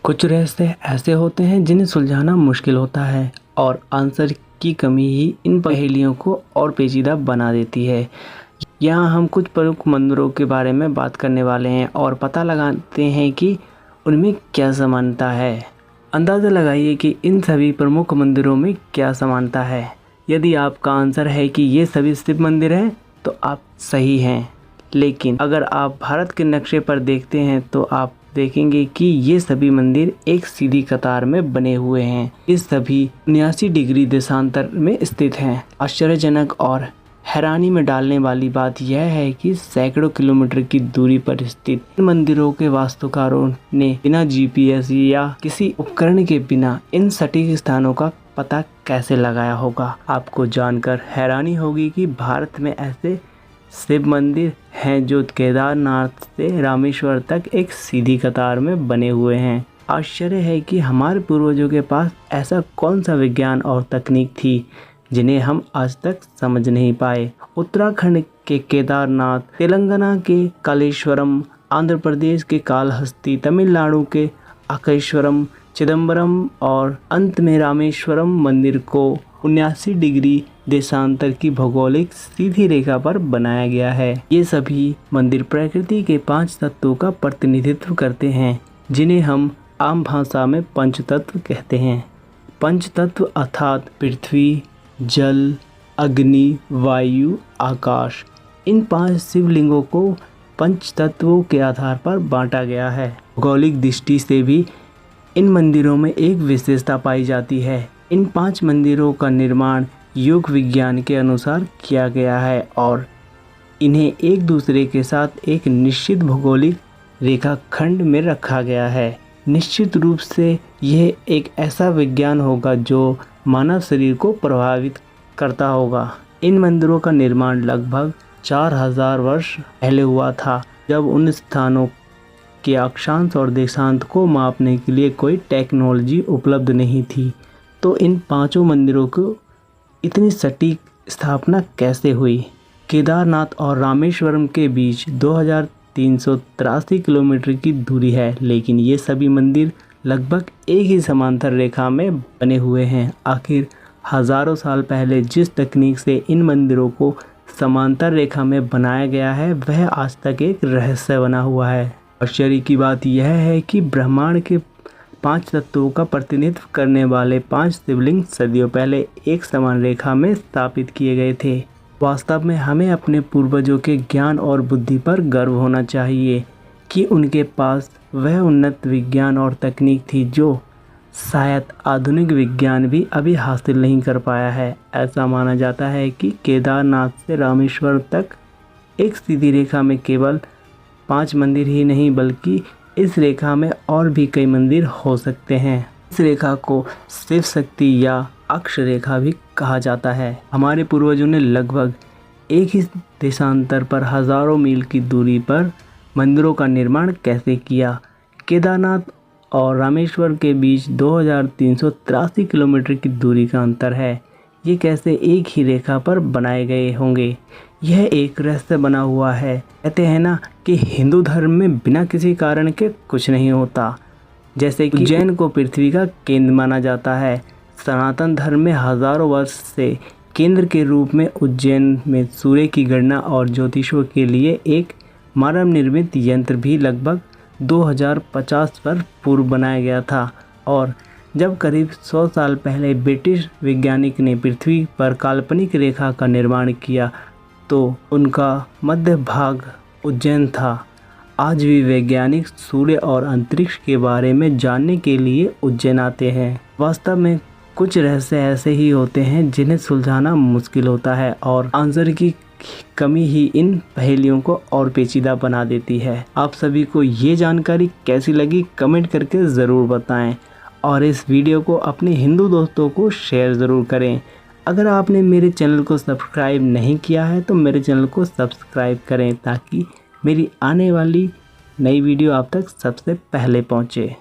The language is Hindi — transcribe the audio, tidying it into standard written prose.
कुछ रहस्य ऐसे होते हैं जिन्हें सुलझाना मुश्किल होता है और आंसर की कमी ही इन पहेलियों को और पेचीदा बना देती है। यहाँ हम कुछ प्रमुख मंदिरों के बारे में बात करने वाले हैं और पता लगाते हैं कि उनमें क्या समानता है। अंदाज़ा लगाइए कि इन सभी प्रमुख मंदिरों में क्या समानता है। यदि आपका आंसर है कि ये सभी शिव मंदिर हैं तो आप सही हैं, लेकिन अगर आप भारत के नक्शे पर देखते हैं तो आप देखेंगे कि ये सभी मंदिर एक सीधी कतार में बने हुए हैं। ये सभी 79 डिग्री देशांतर में स्थित हैं। आश्चर्यजनक और हैरानी में डालने वाली बात यह है कि सैकड़ों किलोमीटर की दूरी पर स्थित इन मंदिरों के वास्तुकारों ने बिना GPS या किसी उपकरण के बिना इन सटीक स्थानों का पता कैसे लगाया होगा। आपको जानकर हैरानी होगी कि भारत में ऐसे शिव मंदिर हैं जो केदारनाथ से रामेश्वर तक एक सीधी कतार में बने हुए हैं। आश्चर्य है कि हमारे पूर्वजों के पास ऐसा कौन सा विज्ञान और तकनीक थी जिन्हें हम आज तक समझ नहीं पाए। उत्तराखंड के केदारनाथ, तेलंगाना के कालेश्वरम, आंध्र प्रदेश के कालहस्ती, तमिलनाडु के अकेश्वरम, चिदम्बरम और अंत में रामेश्वरम मंदिर को 79 डिग्री देशांतर की भौगोलिक सीधी रेखा पर बनाया गया है। ये सभी मंदिर प्रकृति के 5 तत्वों का प्रतिनिधित्व करते हैं, जिन्हें हम आम भाषा में पंचतत्व कहते हैं। पंचतत्व अर्थात पृथ्वी, जल, अग्नि, वायु, आकाश। इन 5 शिवलिंगों को पंचतत्वों के आधार पर बांटा गया है। भौगोलिक दृष्टि से भी इन मंदिरों में एक विशेषता पाई जाती है। इन 5 मंदिरों का निर्माण योग विज्ञान के अनुसार किया गया है और इन्हें एक दूसरे के साथ एक निश्चित भौगोलिक रेखाखंड में रखा गया है। निश्चित रूप से यह एक ऐसा विज्ञान होगा जो मानव शरीर को प्रभावित करता होगा। इन मंदिरों का निर्माण लगभग 4000 वर्ष पहले हुआ था, जब उन स्थानों के अक्षांश और देशांत को मापने के लिए कोई टेक्नोलॉजी उपलब्ध नहीं थी। तो इन 5 मंदिरों को इतनी सटीक स्थापना कैसे हुई? केदारनाथ और रामेश्वरम के बीच 2383 किलोमीटर की दूरी है, लेकिन ये सभी मंदिर लगभग एक ही समांतर रेखा में बने हुए हैं। आखिर हजारों साल पहले जिस तकनीक से इन मंदिरों को समांतर रेखा में बनाया गया है, वह आज तक एक रहस्य बना हुआ है। आश्चर्य की बात यह है कि ब्रह्मांड के 5 तत्वों का प्रतिनिधित्व करने वाले 5 शिवलिंग सदियों पहले एक समान रेखा में स्थापित किए गए थे। वास्तव में हमें अपने पूर्वजों के ज्ञान और बुद्धि पर गर्व होना चाहिए कि उनके पास वह उन्नत विज्ञान और तकनीक थी जो शायद आधुनिक विज्ञान भी अभी हासिल नहीं कर पाया है। ऐसा माना जाता है कि केदारनाथ से रामेश्वर तक एक सीधी रेखा में केवल 5 मंदिर ही नहीं, बल्कि इस रेखा में और भी कई मंदिर हो सकते हैं। इस रेखा को शिव शक्ति या अक्ष रेखा भी कहा जाता है। हमारे पूर्वजों ने लगभग एक ही देशांतर पर हजारों मील की दूरी पर मंदिरों का निर्माण कैसे किया? केदारनाथ और रामेश्वर के बीच 2383 किलोमीटर की दूरी का अंतर है। ये कैसे एक ही रेखा पर बनाए गए होंगे? यह एक रहस्य बना हुआ है। कहते हैं ना कि हिंदू धर्म में बिना किसी कारण के कुछ नहीं होता। जैसे कि उज्जैन को पृथ्वी का केंद्र माना जाता है, सनातन धर्म में हजारों वर्ष से केंद्र के रूप में उज्जैन में सूर्य की गणना और ज्योतिषों के लिए एक मानव निर्मित यंत्र भी लगभग 2050 वर्ष पूर्व बनाया गया था। और जब करीब 100 साल पहले ब्रिटिश वैज्ञानिक ने पृथ्वी पर काल्पनिक रेखा का निर्माण किया तो उनका मध्य भाग उज्जैन था। आज भी वैज्ञानिक सूर्य और अंतरिक्ष के बारे में जानने के लिए उज्जैन आते हैं। वास्तव में कुछ रहस्य ऐसे ही होते हैं जिन्हें सुलझाना मुश्किल होता है और आंसर की कमी ही इन पहेलियों को और पेचीदा बना देती है। आप सभी को ये जानकारी कैसी लगी कमेंट करके ज़रूर बताएं और इस वीडियो को अपने हिंदू दोस्तों को शेयर ज़रूर करें। अगर आपने मेरे चैनल को सब्सक्राइब नहीं किया है तो मेरे चैनल को सब्सक्राइब करें ताकि मेरी आने वाली नई वीडियो आप तक सबसे पहले पहुंचे।